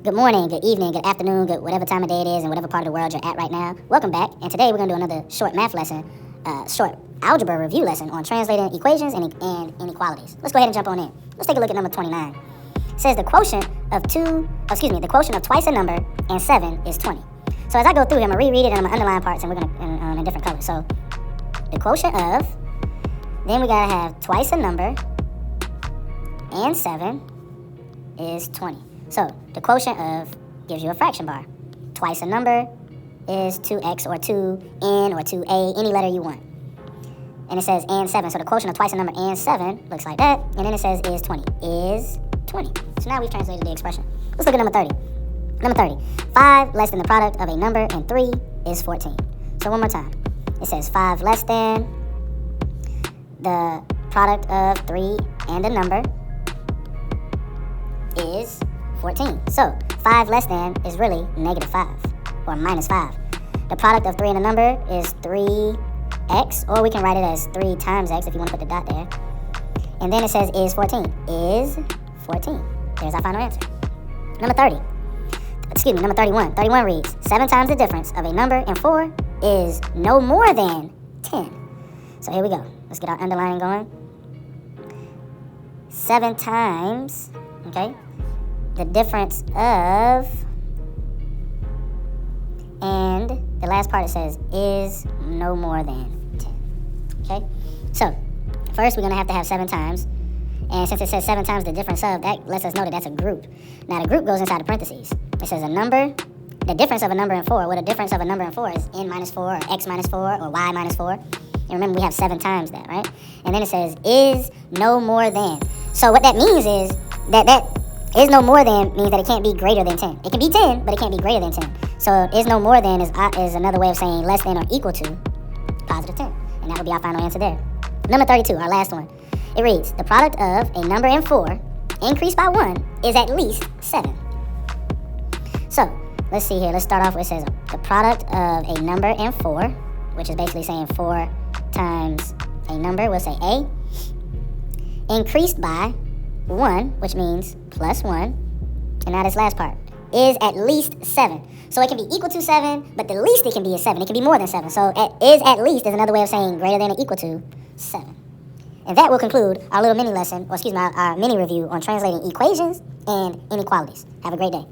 Good morning, good evening, good afternoon, good whatever time of day it is and whatever part of the world you're at right now. Welcome back, and today we're going to do another short math lesson, short algebra review lesson on translating equations and inequalities. Let's go ahead and jump on in. Let's take a look at number 29. It says the quotient of twice a number and 7 is 20. So as I go through here, I'm going to reread it and I'm going to underline parts and we're going to in a different color. So the quotient of, then we got to have twice a number and 7 is 20. So the quotient of gives you a fraction bar. Twice a number is 2x or 2n or 2a, any letter you want. And it says and 7. So the quotient of twice a number and 7 looks like that. And then it says is 20. Is 20. So now we've translated the expression. Let's look at number 30. Number 30. 5 less than the product of a number and 3 is 14. So one more time. It says 5 less than the product of 3 and a number is 14. So 5 less than is really negative 5 or minus 5. The product of 3 and a number is 3x, or we can write it as 3 times x if you want to put the dot there. And then it says is 14. Is 14. There's our final answer. Number 31. 31 reads, 7 times the difference of a number and 4 is no more than 10. So here we go. Let's get our underlining going. 7 times, okay, the difference of, and the last part it says is no more than 10. Okay, so first we're going to have 7 times, and since it says 7 times the difference of, that lets us know that that's a group. Now the group goes inside the parentheses. It says a number, the difference of a number and 4. Well, the difference of a number and 4 is n minus 4 or x minus 4 or y minus 4. And remember, we have 7 times that, right? And then it says is no more than. So what that means is that is no more than means that it can't be greater than 10. It can be 10, but it can't be greater than 10. So is no more than is another way of saying less than or equal to positive 10. And that would be our final answer there. Number 32, our last one. It reads, the product of a number and 4 increased by 1 is at least 7. So let's see here. Let's start off with, it says the product of a number and 4, which is basically saying 4 times a number, we'll say a, increased by 1, which means plus 1, and now this last part, is at least 7. So it can be equal to 7, but the least it can be is 7. It can be more than 7. So is at least is another way of saying greater than or equal to 7. And that will conclude our little mini lesson, or our mini review on translating equations and inequalities. Have a great day.